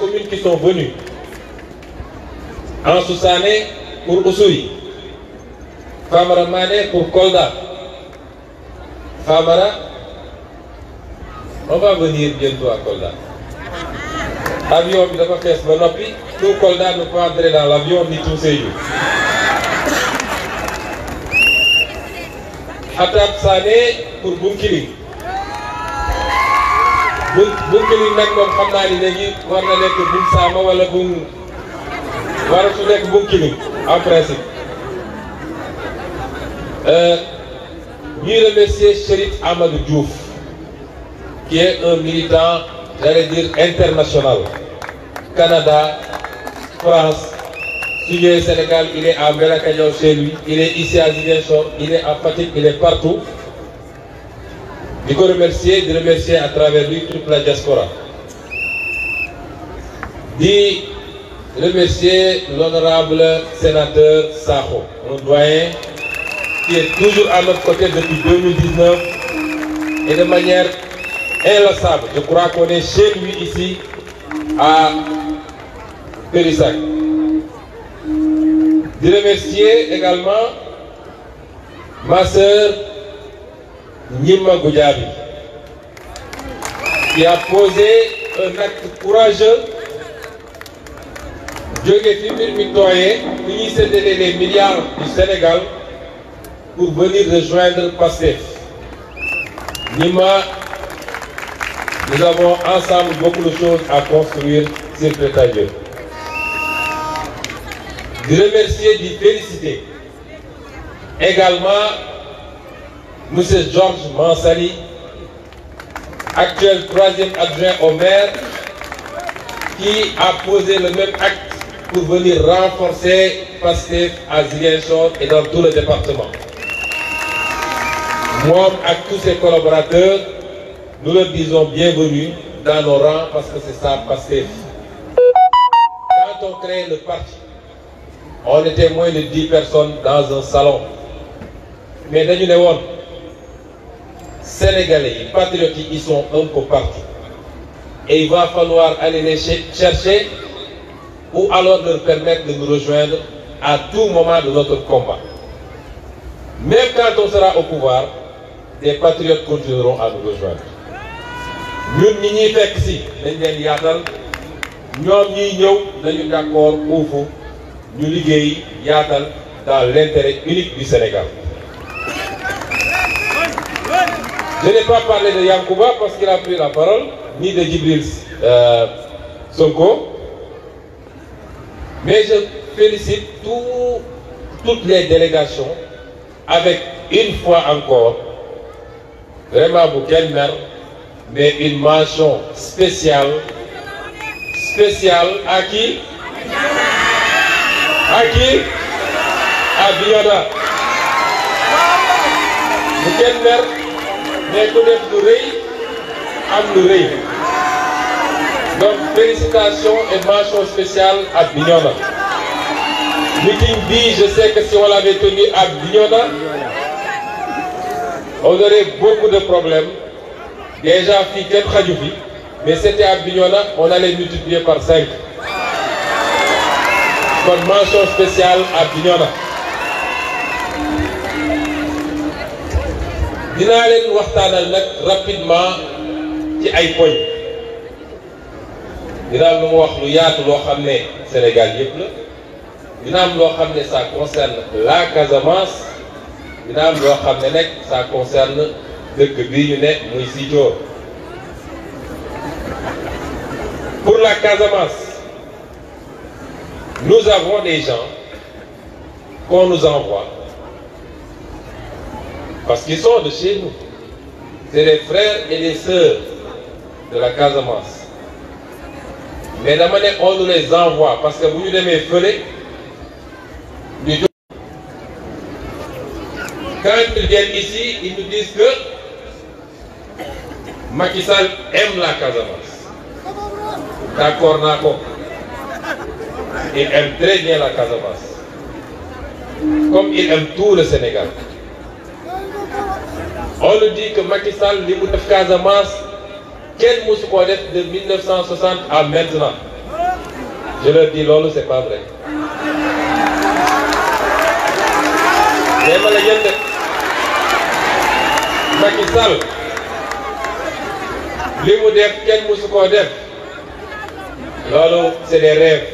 communes qui sont venues. Ansou Sané pour Oussouye, Famara Mané pour Kolda. Famara, on va venir bientôt à Kolda. Avion bi dafa fees ba noppi, tout Kolda ne peut pas entrer dans l'avion ni tout Sédhiou. Hatab Sané pour Bounkiling. Bounkiling nag moom xam naa ni léegi war na nekk Boun Sama wala Boun waratu nekk Bounkiling en principe. Ñuy remercier Chérif Amadou Diouf qui est un militant, j'allais dire international. Canada, France, Sujet, Sénégal, il est à Mbelakadiao chez lui, il est ici à Ziguinchor, il est à Fatick, il est partout. Je veux remercier à travers lui toute la diaspora. Je remercier l'honorable sénateur Sakho, un doyen qui est toujours à notre côté depuis 2019 et de manière inlassable. Je crois qu'on est chez lui ici à Périssac. Je remercier également ma sœur Nyima Goudiaby qui a posé un acte courageux jóge fi mbir mi tooyee fi ñuy séddale les milliards du Sénégal pour venir rejoindre Pastef. Nyima, nous avons ensemble beaucoup de choses à construire sur Pétadieu. De remercier, de féliciter également M. Georges Mansali, actuel 3e adjoint au maire, qui a posé le même acte pour venir renforcer Pastef à Ziguinchor et dans tout le département. Moi, avec tous ses collaborateurs, nous leur disons bienvenue dans nos rangs parce que c'est ça Pastef. Quand on crée le parti, on était moins de 10 personnes dans un salon. Mais dañu ne woon Sénégalais yi patriotes yi ils sont un peu partout. Et il va falloir aller les chercher ou alors leur permettre de nous rejoindre à tout moment de notre combat. Même quand on sera au pouvoir, des patriotes continueront à nous rejoindre. Ñun ñi ñuy fekk si dañ leen yaatal ñoom ñiy ñëw dañu d'accord uufu ñu liggéey yaatal dans l'intérêt unique du Sénégal. Je n'ai pas parlé de Yankouba parce qu'il a pris la parole, ni de Djibril Sonko, mais je félicite toutes les délégations avec une fois encore, vraiment pour quelle mère, mais une mention spéciale à qui? À qui? À Bignona. Pour quelle mère? Mais ku def lu rëy am lu rëy. Donc félicitations et mention spéciale à Bignona. Meeting bi, je sais que si on l'avait tenu à Bignona, on aurait beaucoup de problèmes. Déjà fii kenn xaju fi, mais c'était à Bignona, on allait multiplier par 5. Kon mention spéciale à Bignona. dinaa leen waxtaanal nag rapidement ci ay poñ dina am lu mu wax lu yaatu loo xam ne Sénégal yëpp la dina am loo xam ne ça concerne la Casamance dina am loo xam ne nag ça concerne dëkk bii ñu ne muy Ziguinchor. Pour la Casamance, nous avons des gens qu'on nous envoie parce qu'ils sont de chez nous. C'est des frères et des sœurs de la Casamance. Mais dama ne on nous les envoie parce que bu ñu demee fële ñu jox. Quand ils viennent ici, ils nous disent que Macky Sall aime la Casamance. D'accord naa ko. Il aime très bien la Casamance. Comme il aime tout le Sénégal. On nous dit que Macky Sall li mu def Casamance kenn mësu ko def de 1960 à maintenant. Je leur dis loolu c'est pas vrai. mais ma la yéen de Macky Sall li mu def kenn musu koo def loolu c'est des rêves.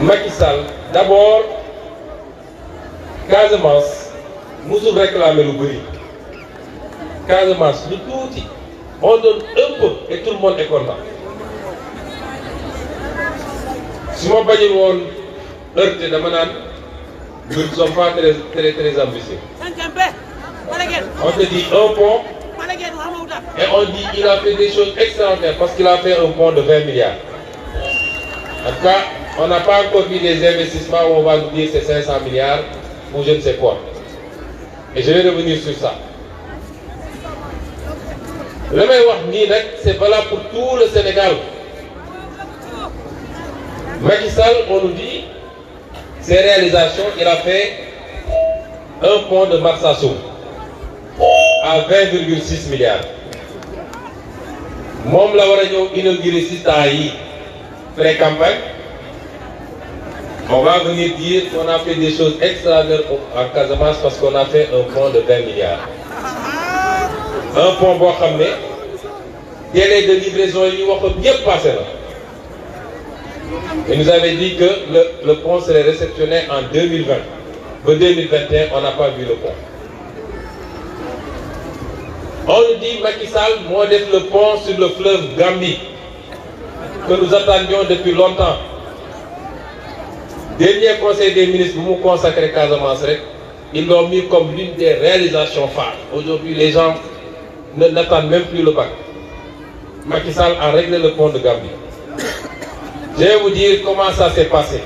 Macky Sall d'abord Casamance musul réclamer lu bëri Casamance lu tuuti on donne un peu et tout le monde est content. su ma bañul woon heurté dama naan nous ne sommes pas très ambitieux. On te dit un pont et on dit il a fait des choses extraordinaires parce qu'il a fait un pont de 20 milliards. En tout cas, on n'a pas encore vu des investissements où on va nous dire c'est 500 milliards ou je ne sais quoi. Et je vais revenir sur ça. Le may wax nii nag c'est valable pour tout le Sénégal. Macky Sall, on nous dit ses réalisations, il a fait un pont de Marsassoum à 20,6 milliards. moom la war a ñëw inaugurer si temps yi pré-campagne. On va venir dire qu'on a fait des choses extraordinaires en Casamance parce qu'on a fait un pont de 20 milliards. Un pont boo xam ne délai de livraison yi ñu waxoon yépp passé na. Il nous avait dit que le pont serait réceptionné en 2020. En 2021, on n'a pas vu le pont. On nous dit Macky Sall moo def le pont sur le fleuve Gambie que nous attendions depuis longtemps. Dernier conseil des ministres bu mu consacré Casamance rek ils l'ont mis comme l'une des réalisations phares. Aujourd'hui, les gens n'attendent même plus le bac. Macky Sall a réglé le pont de Gambie. Je vais vous dire comment ça s'est passé.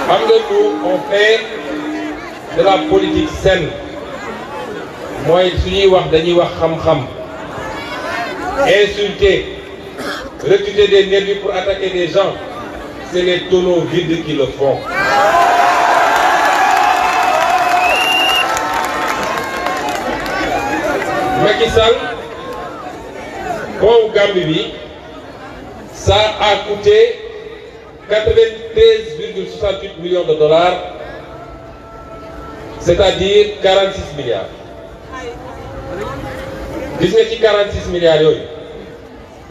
Xam nga nous on fait de la politique saine. Mooy suñuy wax dañuy wax xam-xam. Insulter, recruter des nervis pour attaquer des gens, c'est les tonneaux vides qui le font. Macky Sall, pont Gambie bi, ça a coûté 93,68 millions de dollars, c'est-à-dire 46 milliards. Gis nga ci 46 milliards yooyu,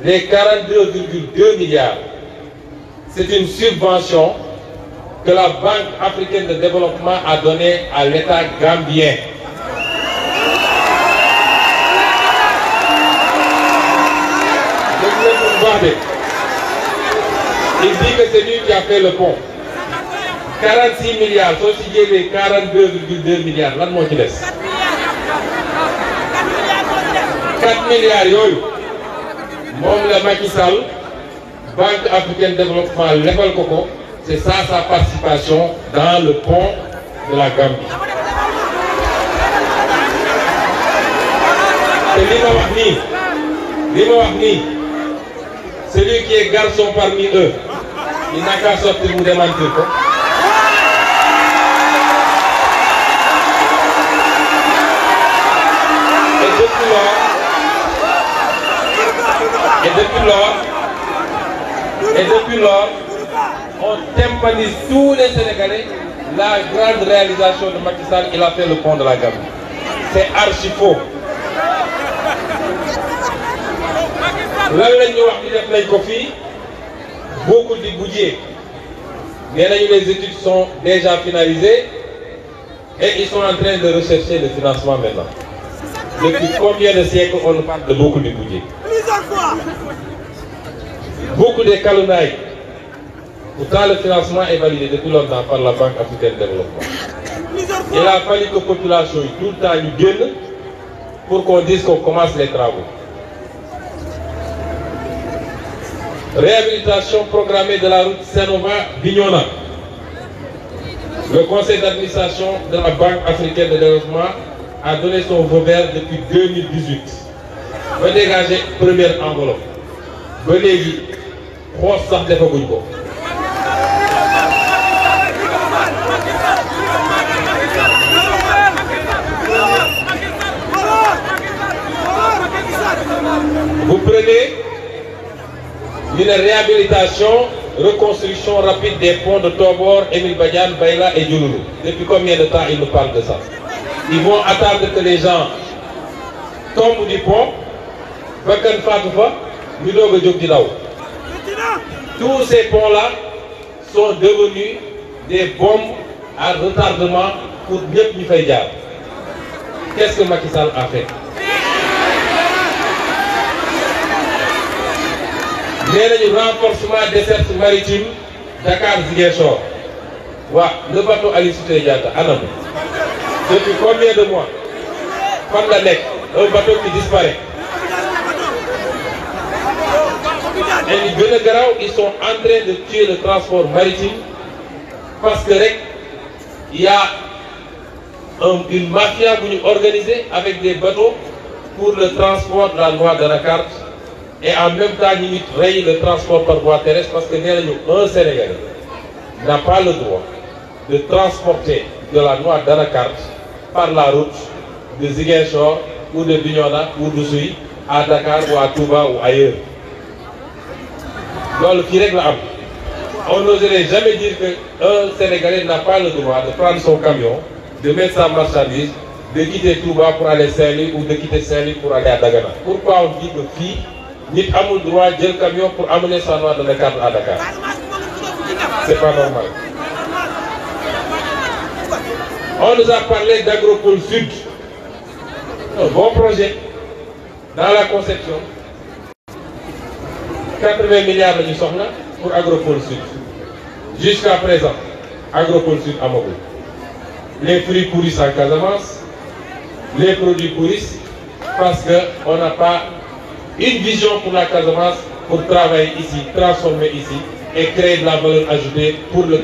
les 42,2 milliards, c'est une subvention que la Banque africaine de développement a donnée à l'État gambien. Il dit que c'est lui qui a fait le pont. 46 milliards, soo ci jëlee 42,2 milliards, lan moo ci des? 4 milliards yooyu moom la Macky Sall, Banque africaine de développement lebal ko ko, c'est ça sa participation dans le pont de la Gambie. te li ma wax nii celui qui est garçon parmi eux il n'a qu'à sortir mu démentir ko. Et depuis lors, on tympanise tous les Sénégalais la grande réalisation de Macky Sall, il a fait le pont de la Gambie. C'est archi faux. Lan la ñu wax di def nañ ko fii beaucoup de budget. Nee nañu les études sont déjà finalisées et ils sont en train de rechercher le financement maintenant. Depuis combien de siècles on nous parle de beaucoup de budget? Beaucoup de calomnies. Pourtant, le financement est validé depuis longtemps par la Banque africaine de développement. Il a fallu que la population tout le temps nous gueule pour qu'on dise qu'on commence les travaux. Réhabilitation programmée de la route Saint-Nova-Bignona. Le conseil d'administration de la Banque africaine de développement a donné son feu vert depuis 2018. Va dégager première enveloppe. Va léegi xoos sax defaguñ ko. Vous prenez une réhabilitation, reconstruction rapide des ponts de Tobor, Émile Badiane, Bayla et Diouloulou. Depuis combien de temps ils nous parlent de ça? Ils vont attendre que les gens tombent du pont, bakkan faatu fa, ñu doog a jóg di daw. Tous ces ponts-là sont devenus des bombes à retardement pour ñëpp ñu fay jaar. Qu'est-ce que Macky Sall a fait? nee nañu renforcement desserte maritime Dakar Ziguinchor. Waa le bateau Aline Sitoé Diatta anam depuis combien de mois? Fan la nekk? Un bateau qui disparaît. Et li gën a garaaw, ils sont en train de tuer le transport maritime parce que rek il y a une mafia bu ñu organisée avec des bateaux pour le transport de la noix d'Anacard et en même temps ñu ngi rey le transport par voie terrestre parce que nee nañu un Sénégalais n'a pas le droit de transporter de la noix d'Anacard par la route de Ziguinchor ou de Bignona ou d'Oussouye à Dakar ou à Touba ou ailleurs. loolu fii rek la am. On n'oserait jamais dire qu'un Sénégalais n'a pas le droit de prendre son camion, de mettre sa marchandise, de quitter Touba pour aller Saint-Louis ou de quitter Saint-Louis pour aller à Dagana. Pourquoi on dit que fii nit amul droit jël camion pour amener sa noix d'Anacard à Dakar? C'est pas normal. On nous a parlé d'Agropole Sud. Un bon projet dans la conception. 80 milliards la ñu soxla pour Agropole Sud. Jusqu'à présent, Agropole Sud amagul. Les fruits pourrissent en Casamance, les produits pourrissent parce qu'on n'a pas une vision pour la Casamance pour travailler ici, transformer ici et créer de la valeur ajoutée pour les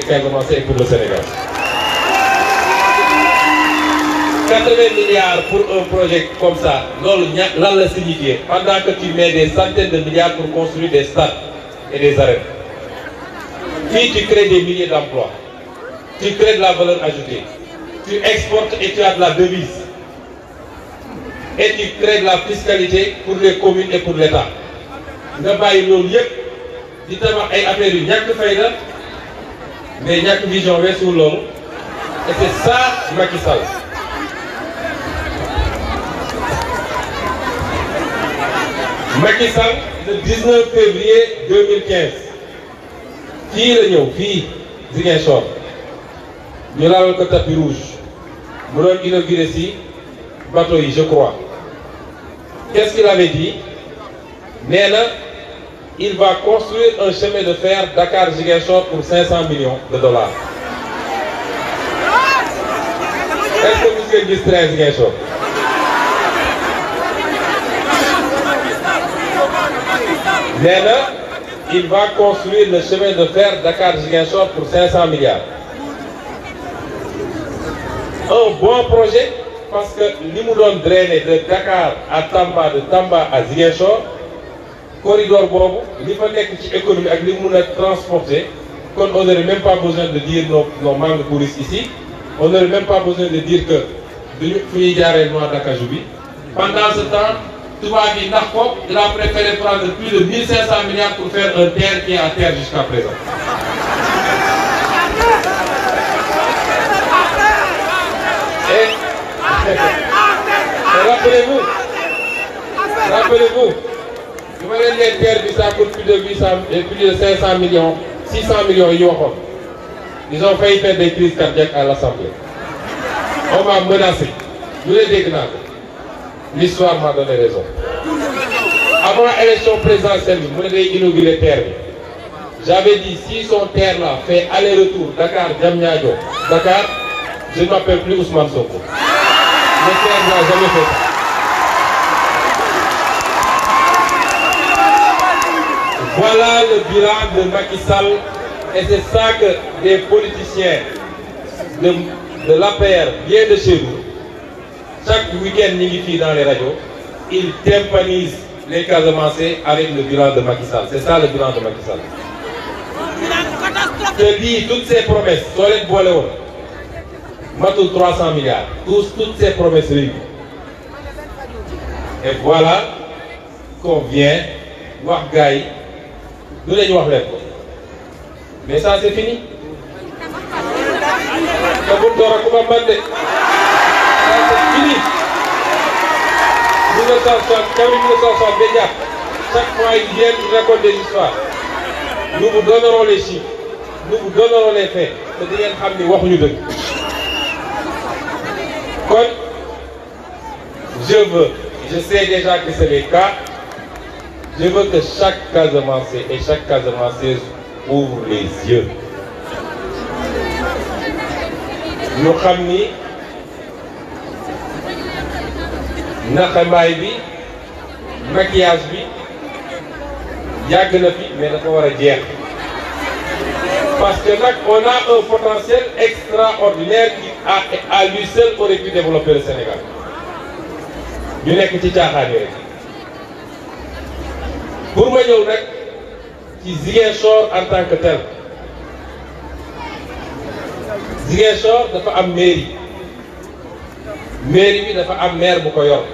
Casamançais et pour le Sénégal. 80 milliards pour un projet comme ça, lan la signifier pendant que tu mets des centaines de milliards pour construire des stades et des arènes. Puis tu crées des milliers d'emplois, tu crées de la valeur ajoutée, tu exportes et tu as de la devise. Et tu crées de la fiscalité pour les communes et pour l'État. nga bàyyi loolu yëpp di tabax ay affaires yu ñàkk fayda mais ñàkk vision weesuwul loolu et c'est ça Macky Sall. Macky Sall le 19 février 2015 fii la ñëw fii Ziguinchor ñu laalal ko tapis rouge mu doon inauguré si bateau yi je crois. Qu'est-ce qu'il avait dit? nee na il va construire un chemin de fer Dakar-Ziguinchor pour 500 millions de dollars. Est-ce que vous ngeen gis train Ziguinchor? nee na il va construire le chemin de fer Dakar-Ziguinchor pour 500 milliards. Un bon projet parce que li mu doon drainer de Dakar à Tamba, de Tamba à Ziguinchor, corridor boobu li fa nekk ci économie ak li mu mën a transporter kon on n'aurait même pas besoin de dire nos mangues pourrissent ici, on n'aurait même pas besoin de dire que duñu fu ñuy jaaree noix d'acajou bi. Pendant ce temps tubaab yi ndax ko il a préféré prendre plus de 1500 milliards pour faire un terre qui est à terre jusqu'à présent. Et rappelez-vous, bu ma leen leen terre bi ça coûte plus de 500 millions, 600 millions yi ñu waxoon. Ils ont failli faire des crises cardiaques à l'Assemblée. On m'a menacé. Ñu ne dégg naa ko. L'histoire m'a donné raison. Avant l'élection présidentielle bi mu ne day inaugurer terre bi. J'avais dit si son terre là fait aller-retour Dakar Diamniadio Dakar, je ne m'appelle plus Ousmane Sonko. Le terre n'a jamais fait ça. Voilà le bilan de Macky Sall et c'est ça que des politiciens de l'APR viennent de chez nous. Chaque week-end ñu ngi fii dans les radios, ils tympanisent les Casamançais avec le bilan de Macky Sall. C'est ça le bilan de Macky Sall. Je dis toutes ces promesses soo leen boole woon matul 300 milliards toutes ces promesses réunies. Et voilà qu'on vient wax gars yi du lañu wax leen ko mais ça c'est fini te bu door a ku ma mbande ça c'est fini 1960 comme 1960 déjà chaque fois ils viennent ils racontent des histoires nous vous donnerons les chiffres nous vous donnerons les faits te di ngeen xam ni waxuñu dëgg kon je sais déjà que c'est le cas. Je veux que chaque Casamançais et chaque Casamançaise ouvre les yeux. Nous savons ni naxambaay bi maquillage bi yàgg na fi mais dafa war a jeex parce que nag on a un potentiel extraordinaire qui à lui seul aurait pu développer le Sénégal. ñu nekk ci caaxaan yi rek pour ma ñëw nag ci Ziguinchor en tant que tel Ziguinchor dafa am mairie bi dafa am maire bu ko yor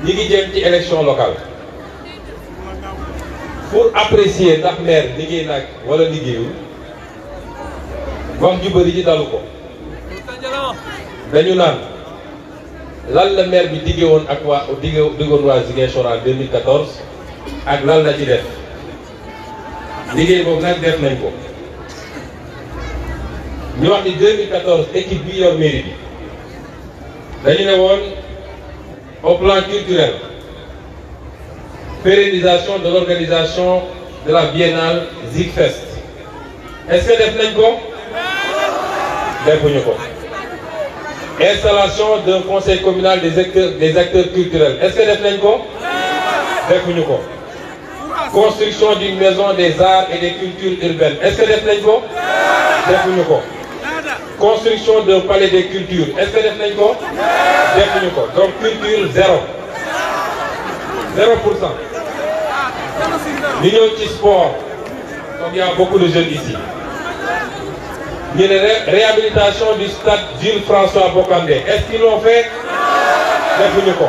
ñi ngi jëm ci élection locale pour apprécier ndax maire liggéey nag wala liggéeyul wax ju bëri ji dalu ko dañu naan lan la maire bi diggé woon ak waa diggoon waa Ziguinchor en 2014 ak lan la ci def liggéey boobu nag def nañ ko ñu wax ni 2014 équipe bi yor mairie bi dañu ne woon au plan culturel pérennisation de l'organisation de la biennale Zigfest est-ce que def nañ ko defuñu ko. Installation d'un conseil communal des acteurs culturels est-ce que def nañ ko defuñu ko. Construction d'une maison des arts et des cultures urbaines est-ce que def nañ ko defuñu ko. Construction d'un palais des cultures est-ce que def nañ ko defuñu ko. Donc culture 0%. Ñu ñëw ci sport comme il y a beaucoup de jeunes ici. ñu ne réhabilitation du stade Jules François Bocandé est-ce qu'ils l'ont fait defuñu ko.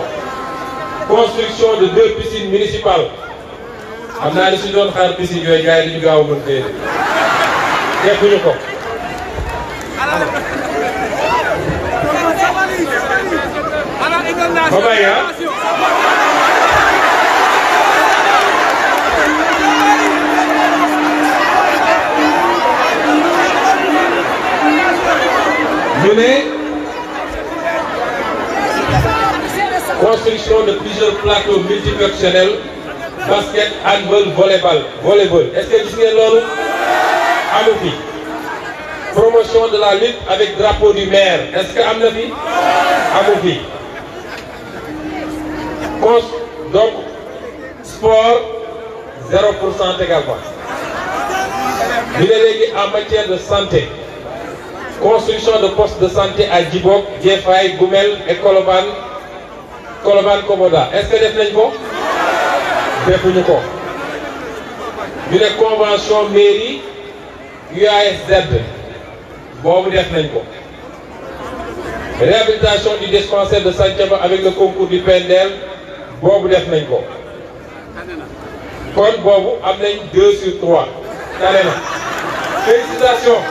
Construction de 2 piscines municipales xam naa ni su doon xaar piscine yooyu gars yi dañu gaaw a mën fee defuñu ko. ba bay ñu ne construction de plusieurs plateaux multifonctionnels basket, handball, volleyball est-ce que gis ngeen loolu amu fi. Promotion de la lutte avec drapeau du maire est-ce que am na fi amu fi. Donc sport 0% également. ñu ne léegi en matière de santé. Construction de postes de santé à Djibok, Djefay, Goumel et Colobane Komoda est-ce que def nañ ko defuñu ko. ñu ne convention mairie UASZ boobu def nañ ko. Réhabilitation du dispensaire de Santhiaba avec le concours du PNDL boobu def nañ ko. kon boobu am nañ 2 sur 3 tane na. Félicitations.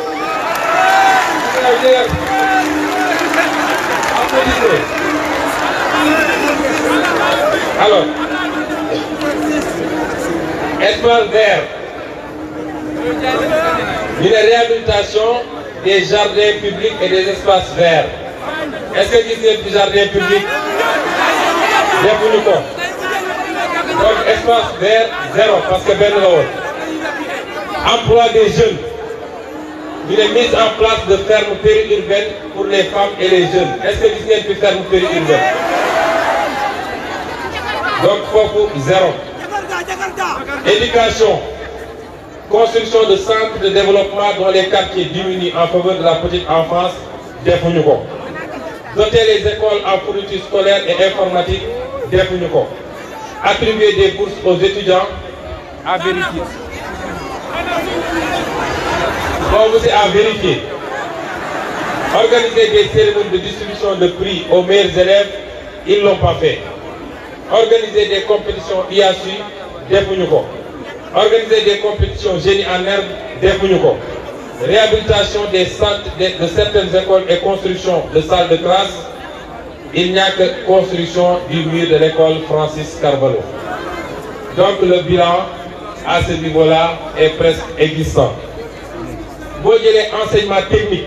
Alors, espace vert. Une réhabilitation des jardins publics et des espaces verts. Est-ce que gis ngeen ci jardin public defuñu ko. Donc espace vert 0 parce que benn la woon. Emploi des jeunes. Il est mis en place de fermes périurbaines pour les femmes et les jeunes. Est-ce que gis ngeen fi ferme périurbaine? Donc foofu 0. Éducation. Construction de centres de développement dans les quartiers diminuent en faveur de la petite enfance defuñu ko. Doter les écoles en fourniture scolaire et informatique defuñu ko. Attribuer des bourses aux étudiants à vérifier. Bon, c'est à vérifier. Organiser des cérémonies de distribution de prix aux meilleurs élèves, ils ne l'ont pas fait. Organiser des compétitions IASU, defuñu ko. Organiser des compétitions génie en herbe, defuñu ko. Réhabilitation des centres de certaines écoles et construction de salles de classe. Il n'y a que construction du mur de l'école Francis Carvalho. Donc le bilan à ce niveau-là est presque existant. Vous avez enseignement technique,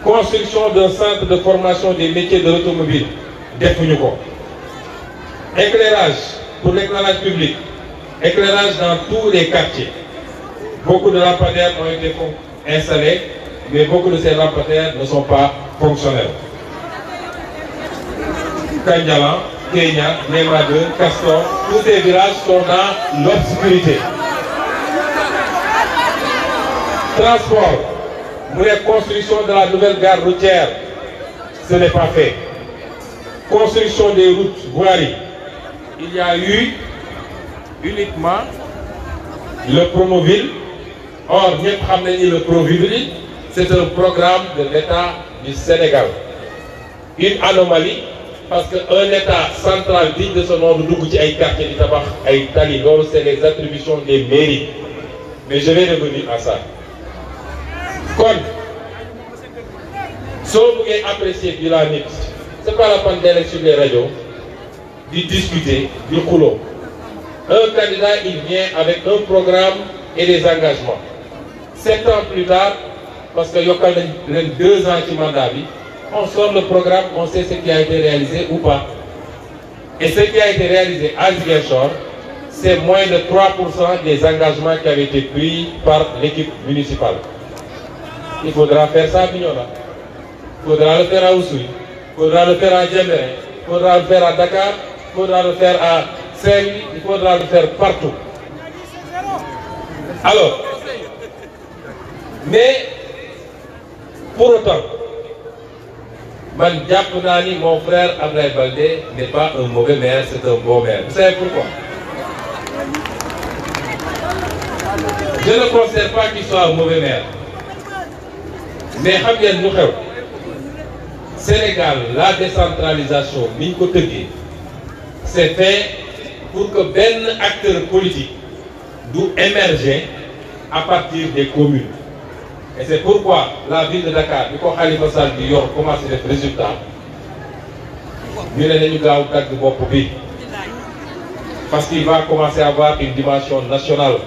construction d'un centre de formation des métiers de l'automobile, defuñu ko. Éclairage pour l'éclairage public, éclairage dans tous les quartiers. Beaucoup de lampadaires ont été installés, mais beaucoup de ces lampadaires ne sont pas fonctionnels. Kandialan, Kenya, Nema 2, Castor, tous ces villages sont dans l'obscurité. Transport, construction de la nouvelle gare routière, ce n'est pas fait. Construction des routes, voiries, il y a eu uniquement le Promoville. Or, le Promoville, c'est un programme de l'État du Sénégal. Une anomalie, parce qu'un État central digne de son nom de Dougouti a quartier du tabac, à Italie, c'est les attributions des mairies. Mais je vais revenir à ça. Comme, si vous voulez apprécier du lanit, ce n'est pas la peine d'aller sur les radios, de discuter, du couloir. Un candidat, il vient avec un programme et des engagements. 7 ans plus tard, parce qu'il y a 2 ans de mandat, on sort le programme, on sait ce qui a été réalisé ou pas. Et ce qui a été réalisé à Ziguinchor, c'est moins de 3% des engagements qui avaient été pris par l'équipe municipale. Il faudra faire ça à Bignona. Il faudra le faire à Oussouye. Il faudra le faire à Djembéré. Il faudra le faire à Dakar. Il faudra le faire à Saint-Louis. Il faudra le faire partout. Alors, mais pour autant, mon frère Abdoulaye Baldé n'est pas un mauvais maire, c'est un bon maire. Vous savez pourquoi? Je ne considère pas qu'il soit un mauvais maire. Mais Sénégal, la décentralisation, c'est fait pour que ben acteur politique doit émerger à partir des communes. Et c'est pourquoi la ville de Dakar, quand Khalifa Sall commence à faire des résultats, parce qu'il va commencer à avoir une dimension nationale.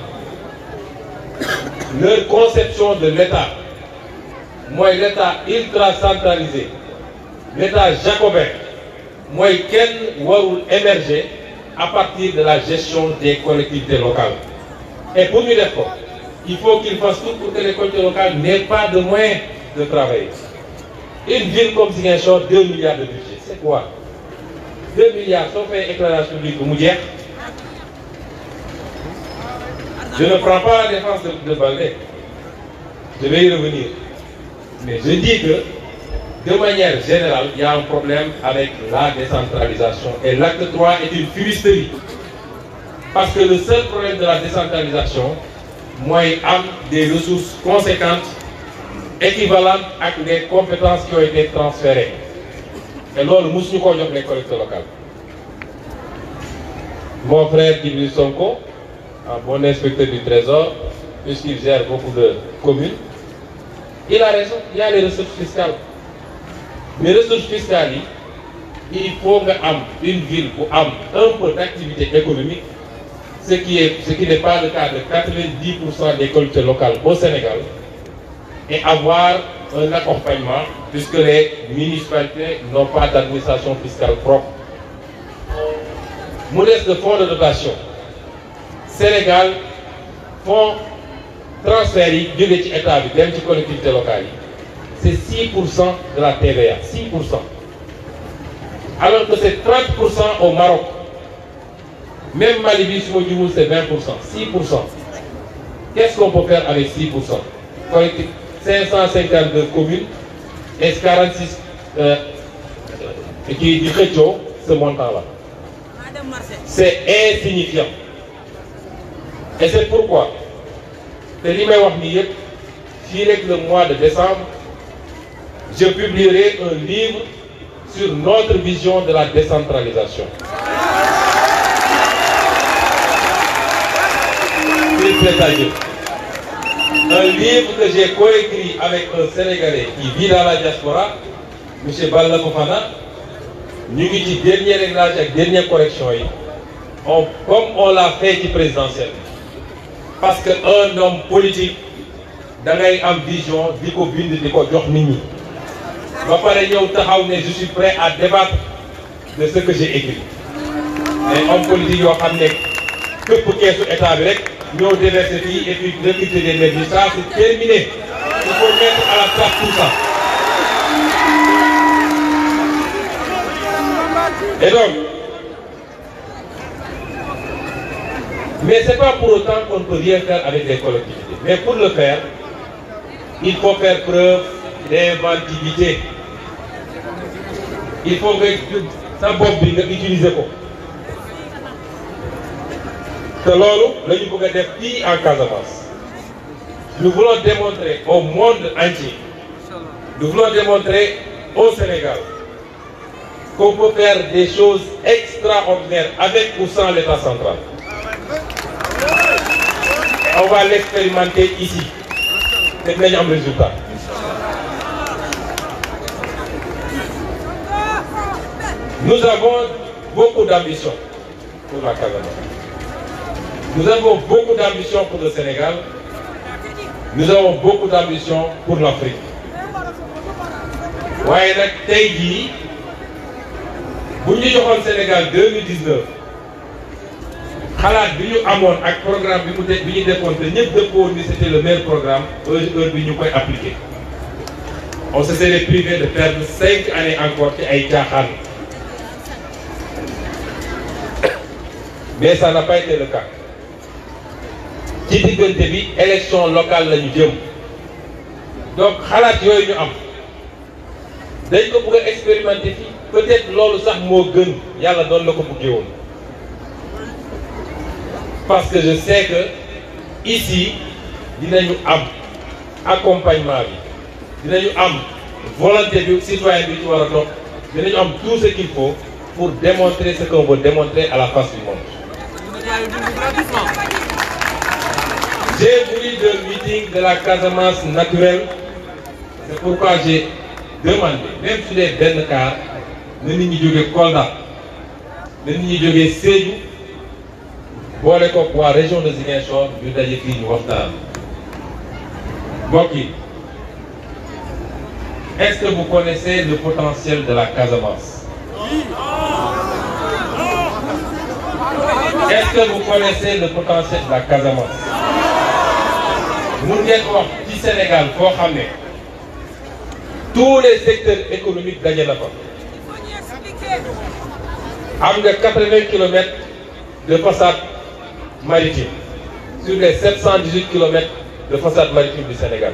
Leur conception de l'État, moi l'État ultra centralisé, l'État jacobin, moi qui doit émerger à partir de la gestion des collectivités locales. Et pour nous faire, il faut qu'il fasse tout pour que les collectivités locales n'aient pas de moyens de travailler. Une ville comme Ziguinchor, 2 milliards de budget, c'est quoi? 2 milliards, sauf un éclairage public au Moudière. Je ne prends pas la défense de Baldé. Je vais y revenir. Mais je dis que, de manière générale, il y a un problème avec la décentralisation. Et l'acte 3 est une fumisterie. Parce que le seul problème de la décentralisation, moi, il y a des ressources conséquentes, équivalentes à des compétences qui ont été transférées. Et là, nous sommes les collectivités locales. Mon frère Djibril Sonko, un bon inspecteur du Trésor, puisqu'il gère beaucoup de communes, il a raison, il y a les ressources fiscales. Les ressources fiscales, il faut une ville pour un peu d'activité économique, ce qui n'est pas le cas de 90% des collectivités locales au Sénégal, et avoir un accompagnement, puisque les municipalités n'ont pas d'administration fiscale propre. Modeste de fonds de dotation. Sénégal, fonds transférés de l'État des collectivités locales. C'est 6% de la TVA. 6%. Alors que c'est 30% au Maroc. Même Malibu, c'est 20%. 6%. Qu'est-ce qu'on peut faire avec 6%? 552 communes et 46 qui dit ce montant-là. C'est insignifiant. Et c'est pourquoi, le mois de décembre, je publierai un livre sur notre vision de la décentralisation. plaît à Dieu. Un livre que j'ai coécrit avec un Sénégalais qui vit dans la diaspora, M. Balla Fofana. Nous avons dit dernier réglage et dernière correction. Comme on l'a fait du présidentiel. Parce qu'un homme politique, dans une vision, dit qu'on vient de dire Mini. Je suis prêt à débattre de ce que j'ai écrit. Mais homme politique, que pour qu'il y ait ce état avec, nous déverser et puis recruter des magistrats, c'est terminé. Il faut mettre à la place tout ça. Et donc, mais ce n'est pas pour autant qu'on ne peut rien faire avec les collectivités. Mais pour le faire, il faut faire preuve d'inventivité. Il faut que ça bombe utiliser quoi. C'est là nous pouvons faire pire en Casamance. Nous voulons démontrer au monde entier, nous voulons démontrer au Sénégal qu'on peut faire des choses extraordinaires avec ou sans l'État central. On va l'expérimenter ici. C'est le meilleur résultat. Nous avons beaucoup d'ambition pour la Casamance. Nous avons beaucoup d'ambition pour le Sénégal. Nous avons beaucoup d'ambition pour l'Afrique. Voyez, Taïdi, bu ñu joxoon Sénégal 2019 xalaat bi ñu amoon ak programme bi ñu defoon te ñëpp dëppoo ni c'était le meilleur programme heure bi ñu koy appliquer. On se serait privé de perdre 5 années encore ci ay caaxaan. Mais ça n'a pas été le cas. Ci diggante bi élection locale la ñu jëm. Donc xalaat yooyu ñu am dañ ko bëgg a expérimenter fii. Peut-être loolu sax moo gën yàlla doon la ko bëggee woon parce que je sais que ici dinañu am accompagnement bi dinañu am volonté bi citoyen bi ci war a toog dinañu am tout ce qu'il faut pour démontrer ce qu'on veut démontrer à la face du monde. J'ai voulu le meeting de la Casamance naturelle, c'est pourquoi j'ai demandé même sur les benn cas na nit ñi jógee Kolda na nit ñi jógee Sédhiou boole ko waa région de Ziguinchor ñu daje fii ñu waxtaan. Mbokk yi, est-ce que vous connaissez le potentiel de la Casamance? Est-ce que vous connaissez le potentiel de la Casamance? Mun ngeen wax ci Sénégal foo xam ne tous les secteurs économiques daje na fa. Am nga 80 km de façade maritime sur les 718 km de façade maritime du Sénégal.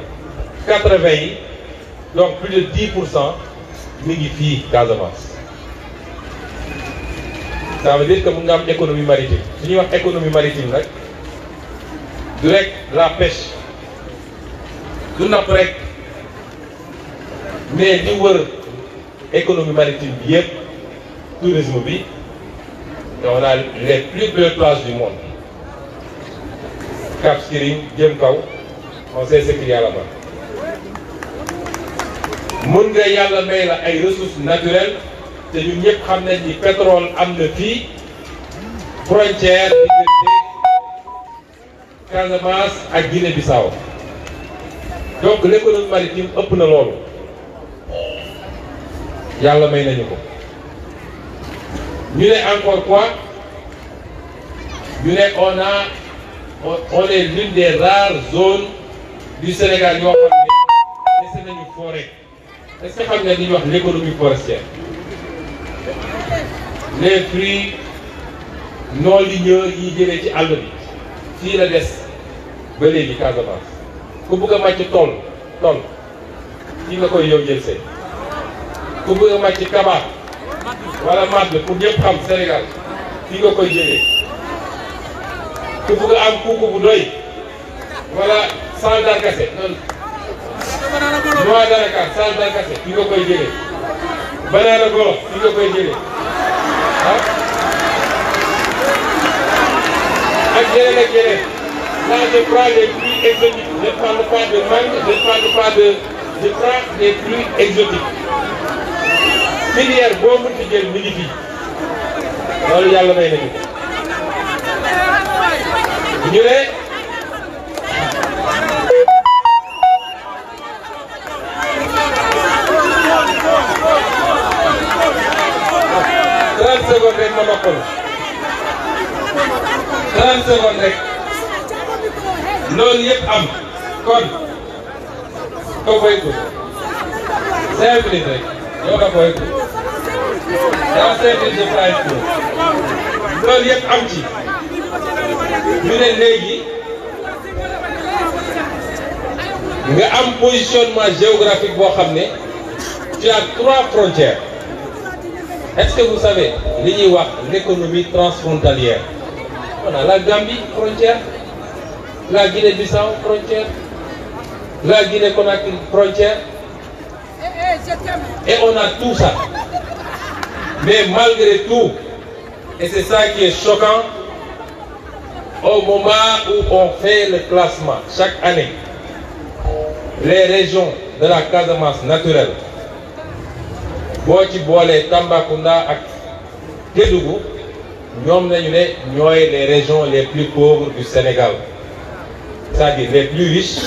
80 yi donc plus de 10% mi ngi fii Casamance. Ça veut dire que mun nga am économie maritime. Su ñuy wax économie maritime nag du rek la pêche du napp rek mais li wër économie maritime bi yëpp tourisme bi. On a les plus belles plages du monde. Cap Skirring, Djemkaw, on sait ce qu'il y a là-bas. Mun nga yàlla may la ay ressources naturelles te ñun ñëpp xam nañ ni pétrole am na fii frontière diggante Casamance ak Guinée-Bissau. Donc l'économie maritime ëpp na loolu. Yàlla may nañu ko. Nous encore quoi? Nous on est l'une des rares zones du Sénégal qui a une forêt. Est-ce que vous savez l'économie forestière? Les fruits non ligneux qui viennent ci àll bi fii la des ba léegi Casamance. Ku bëgg a màcc tool fii nga koy yow jël see. Ku bëgg a màcc kabaat wala madd pour ñëpp xam Sénégal fii nga koy jëlee. Ku bëgg a am kuuku bu doy wala sal darkase noix d'arachide sal darkase fii nga koy jëlee. Banana golo fii nga koy jëlee. ak yeneen Là, je prends les pluies exotiques. Je ne parle pas de mangue, je ne parle pas de... Je prends des pluies exotiques. Filière boo mënti jël mi ngi fi. Loolu yàlla may nañu. Ñu ne 30 secondes rek ma noppalu 30 secondes rek loolu yëpp am kon ko koy ko 5 minutes rek yow nga koy ko dans 5 minutes je ferai ko loolu yëpp am ci ñu ne léegi nga am positionnement géographique boo xam ne tu as 3 frontières. Est-ce que vous savez l'économie transfrontalière? On a la Gambie, frontière, la Guinée-Bissau, frontière, la Guinée-Conakry, frontière. Et on a tout ça. Mais malgré tout, et c'est ça qui est choquant, au moment où on fait le classement, chaque année, les régions de la Casamance naturelle, boo ci boolee Tambacounda ak Kédougou ñoom nañu ne ñooy les régions les plus pauvres du Sénégal, c'est-à-dire les plus riches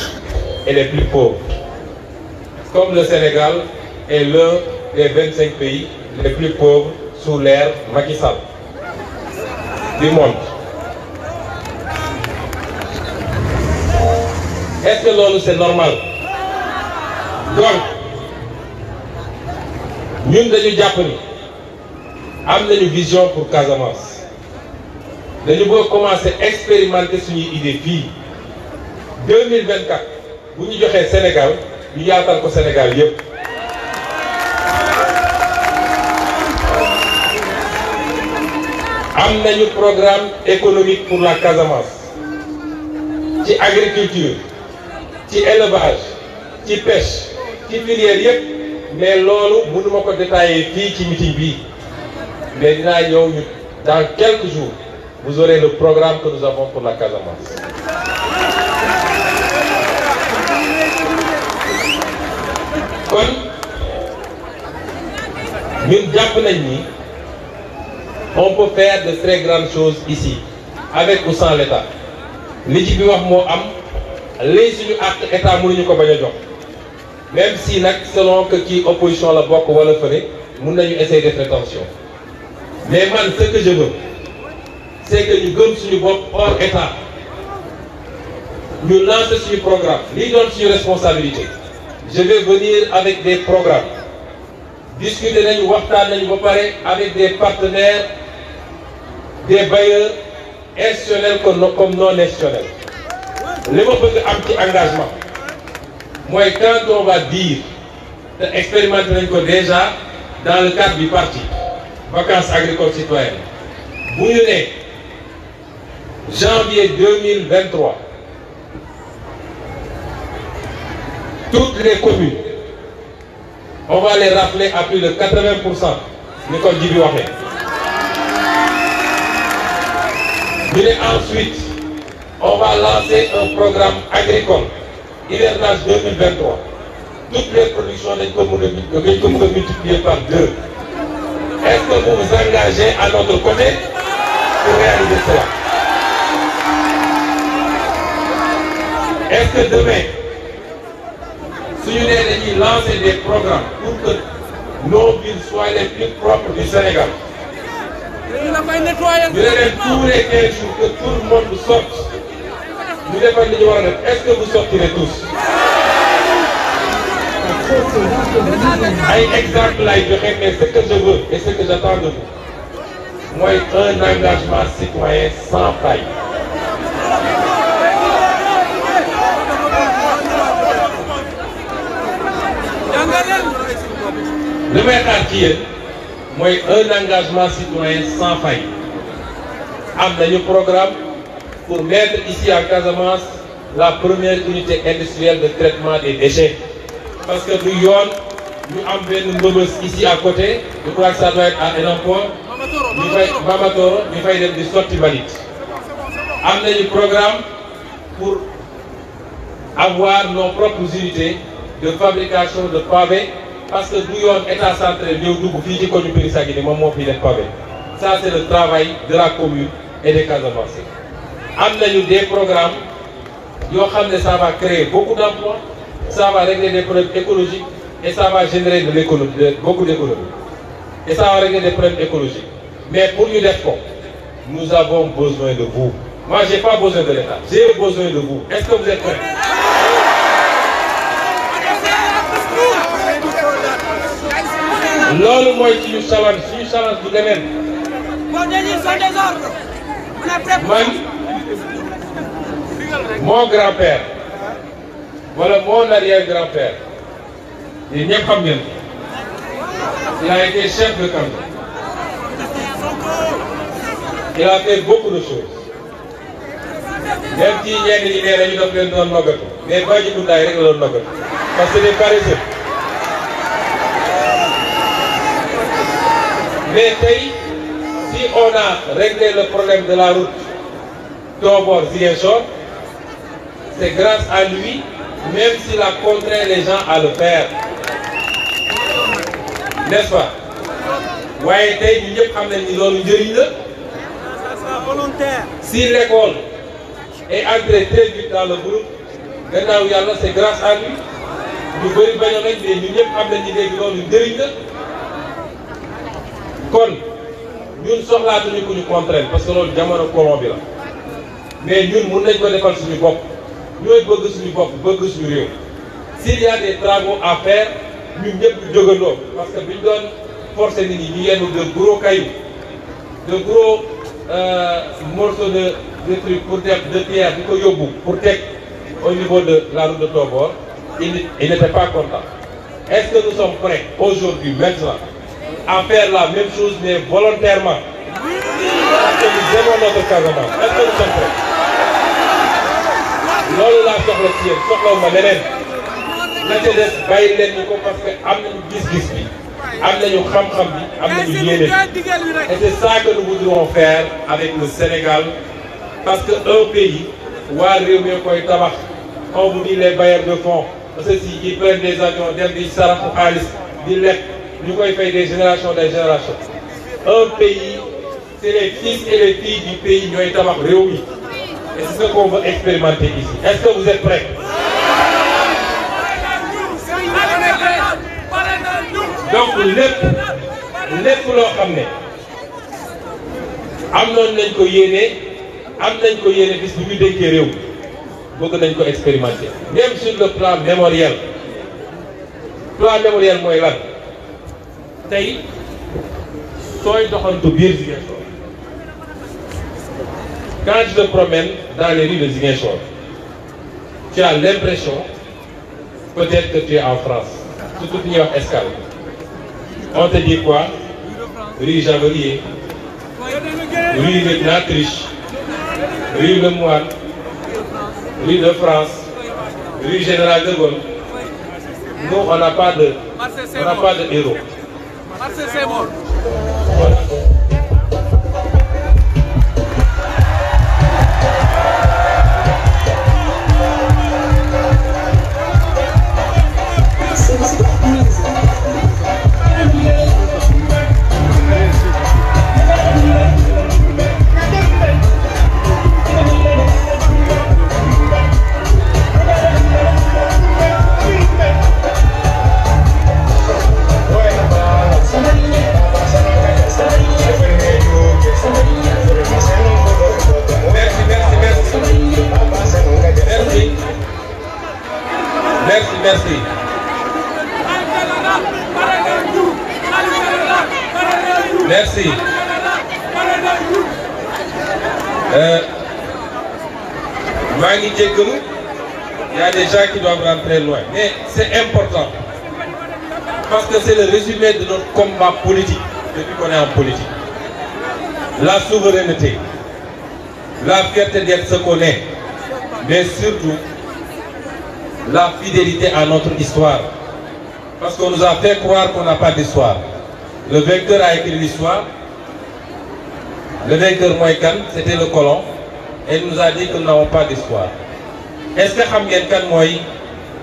et les plus pauvres. Comme le Sénégal est l'un des 25 pays les plus pauvres sous l'ère Macky Sall du monde. Est-ce que loolu c'est normal? Donc ñun dañu jàpp ni am nañu vision pour Casamance dañu bëgg commencer expérimenter suñuy idée fii 2024 bu ñu joxee Sénégal ñu yaatal ko Sénégal yépp am nañu programme économique pour la Casamance ci agriculture ci élevage ci pêche ci filière yépp. Mais loolu mënuma ko détailler fii ci meeting bi mais dinaa ñëw ñu dans quelques jours vous aurez le programme que nous avons pour la Casamance. kon ñun jàpp nañ ni on peut faire de très grandes choses ici avec ou sans l'État li ci bi wax moo am léegi suñu acte État mënuñu ko bañ a jox. Même si selon que qui opposition la bokk wala fële mun nañu essayer de faire attention mais man ce que je veux c'est que ñu gëm suñu bopp hors État ñu lancer suñu programme lii doon suñu responsabilité. Je vais venir avec des programmes discuter nañu waxtaan nañu ba pare avec des partenaires des bailleurs institutionnels comme non institutionnels li ma bëgg am ci engagement. Moi, quand on va dire, expérimenter déjà dans le cadre du parti, vacances agricoles citoyennes, vous janvier 2023, toutes les communes, on va les rappeler à plus de 80%, Nicole Djibi-Wahé. Ensuite, on va lancer un programme agricole. Hivernage 2023, toutes les productions dañ ko mën a multiplier par 2. Est-ce que vous vous engagez à notre côté pour réaliser cela? Est-ce que demain, si nous allons lancer des programmes pour que nos villes soient les plus propres du Sénégal, nous allons tous les 15 jours que tout le monde sorte. Nous devons le dire, est-ce que vous sortirez tous? Un exemple là, mais ce que je veux et ce que j'attends de vous, moi, un engagement citoyen sans faille. Le maire qui moi, un engagement citoyen sans faille. Amener le programme pour mettre ici à Casamance la première unité industrielle de traitement des déchets. Parce que nous avons une ici à côté, je crois que ça doit être à Enampor, Mamatoro, nous faisons des sorties valides. Amener le programme pour avoir nos propres unités de fabrication de pavés, parce que nous avons un état central, nous avons fait des pavés. Ça, c'est le travail de la commune et des Casamassés. Nous avons des programmes, ça va créer beaucoup d'emplois, ça va régler des problèmes écologiques et ça va générer de l'économie, beaucoup d'économie. Et ça va régler des problèmes écologiques. Mais pour nous dire quoi, nous avons besoin de vous. Moi, je n'ai pas besoin de l'État, j'ai besoin de vous. Est-ce que vous êtes prêts? L'autre, moi, je suis challenge du domaine. Mon grand-père, voilà mon arrière-grand-père, il a été chef de canton. Il a fait beaucoup de choses. Même si il y a des gens qui ont mais pas du tout parce que c'est des paresseux. Mais si on a réglé le problème de la route Tobor-Ziguinchor, c'est grâce à lui, même s'il a contraint les gens à le faire. N'est-ce pas? Si l'école est entrée très vite dans le groupe, c'est grâce à lui. Nous ñun soxlaatuñu ku ñu contraindre parce que loolu jamono colon bi la mais ñun mun nañ ko defal suñu bopp ñooy bëgg suñu bopp bëgg suñu réew. S'il y a des travaux à faire ñun ñëpp ñu jógandoo parce que biñ doon forcer nit ñi ñu yenn de gros cailloux de gros morceaux de trucs pour def de pierre di ko yóbbu pour teg au niveau de la route de Tobor, il n'était pas content. Est-ce que nous sommes prêts aujourd'hui maintenant à faire la même chose mais volontairement? Parce que nous aimons notre Casamance. Est-ce que nous sommes prêts? Loolu laa soxla ci yéen soxlawuma leneen la ca des bàyyi leen ñu ko parce que am nañu gis-gis bi am nañu xam-xam bi am nañu yéene bi et c'est ça que nous voudrons faire avec le Sénégal parce que un pays waa réew mi koy tabax. On vous dit les bailleurs de fonds ceux-ci ils prennent des avions dem di saraxu xaalis di lekk ñu koy fay des générations. Un pays, c'est les fils et les filles du pays ñooy tabax réew mi et c'est ce qu'on veut expérimenter ici. Est-ce que vous êtes prêts? Donc lépp loo xam ne am nañ ko yéene bis bu ñu dénkee réew bëgg nañ ko expérimenter même sur le plan mémoriel. Plan mémoriel mooy lan tey sooy doxantu biir Ziguinchor quand je te promène dans les rues de Ziguinchor tu as l'impression peut-être que tu es en France surtout fi ñuy wax Escale on te dit quoi? Rue Javelier, rue Lieutenant Triche, rue Le Moine, rue de France, rue Général de Gaulle. Nous, on n'a pas de héros. Voilà. Merci. Merci. Il y a des gens qui doivent rentrer loin. Mais c'est important. Parce que c'est le résumé de notre combat politique depuis qu'on est en politique. La souveraineté, la fierté d'être ce qu'on est, mais surtout la fidélité à notre histoire. Parce qu'on nous a fait croire qu'on n'a pas d'histoire. Le vainqueur a écrit l'histoire. Le vainqueur Moïkan, c'était le colon. Et il nous a dit que nous n'avons pas d'histoire. est-ce que xam ngeen kan mooy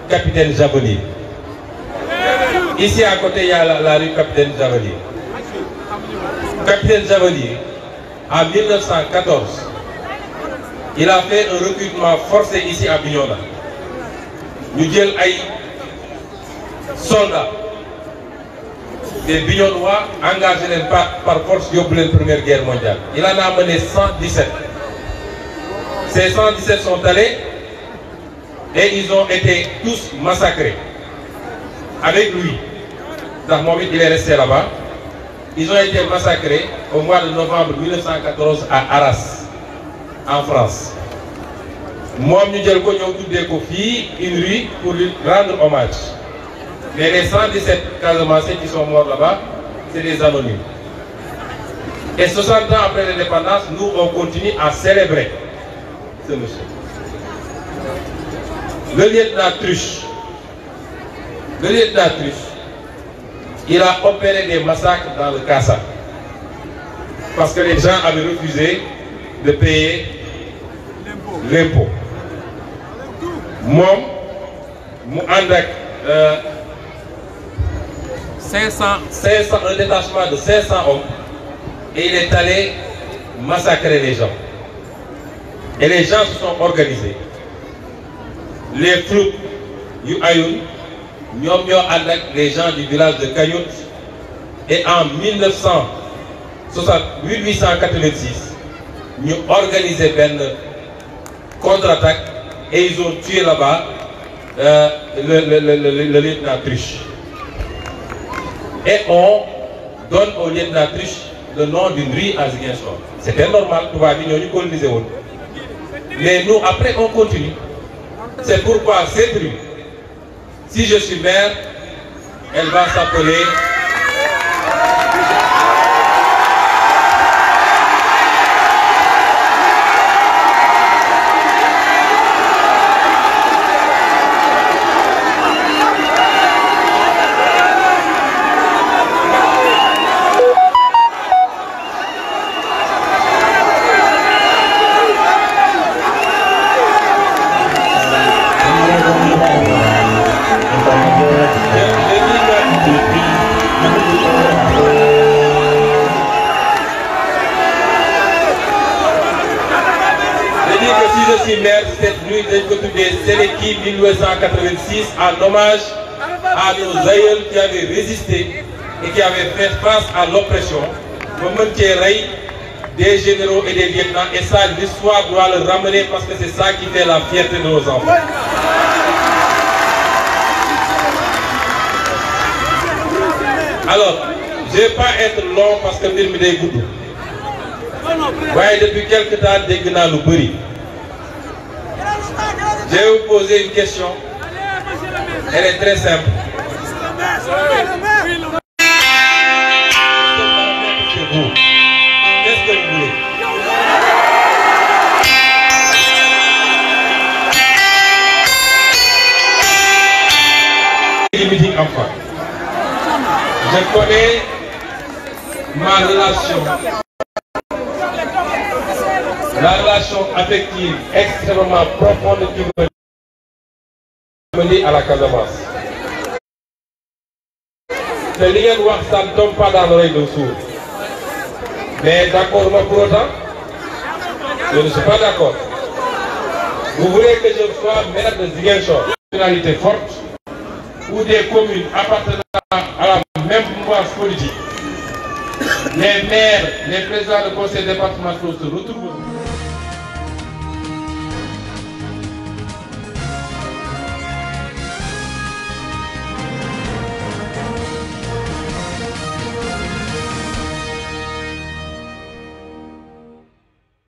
capitaine Javelier? Ici à côté il y a la rue Capitaine Javelier. Capitaine Javelier, en 1914, il a fait un recrutement forcé ici à Bignona. Nous jël ay soldats des Bignonois engagés par force de la Première Guerre mondiale. Il en a amené 117. Ces 117 sont allés et ils ont été tous massacrés. Avec lui, dans le moment où il est resté là-bas, ils ont été massacrés au mois de novembre 1914 à Arras, en France. Moi, nous avons une rue pour lui rendre hommage. Mais les 117 Casamassés qui sont morts là-bas, c'est des anonymes. Et 60 ans après l'indépendance, nous, on continue à célébrer ce monsieur. Le lieutenant Truche, il a opéré des massacres dans le Kassa. Parce que les gens avaient refusé de payer l'impôt. Moi, avec un détachement de 500 hommes, et il est allé massacrer les gens. Et les gens se sont organisés. Les floupes yu Ayoun, les gens du village de Kayut, et en 1886, nous organisé une contre-attaque et ils ont tué là-bas le lieutenant Truche. Et on donne au lieutenant Truche le nom d'une rue à Ziguinchor. C'était normal, tout va bien, nous colonisons. Mais nous, après, on continue. C'est pourquoi cette rue, si je suis maire, elle va s'appeler... Cette nuit c'est l'équipe 1886 en hommage à nos aïeuls qui avaient résisté et qui avaient fait face à l'oppression. Des généraux et des lieutenants, et ça l'histoire doit le ramener parce que c'est ça qui fait la fierté de nos enfants. Alors, je ne vais pas être long parce que je me dégoûte. Depuis quelques temps, je suis je vais vous poser une question. Elle est très simple. Qu'est-ce que vous voulez? Enfant. Je connais ma relation. La relation affective extrêmement profonde qui me lie à la Casamance. Ce lien noir, ça ne tombe pas dans l'oreille de sourd. Mais d'accord, moi pour autant, je ne suis pas d'accord. Vous voulez que je sois maire de Ziguinchor, une personnalité forte, ou des communes appartenant à la même mouvance politique. Les maires, les présidents de conseil départemental se retrouvent.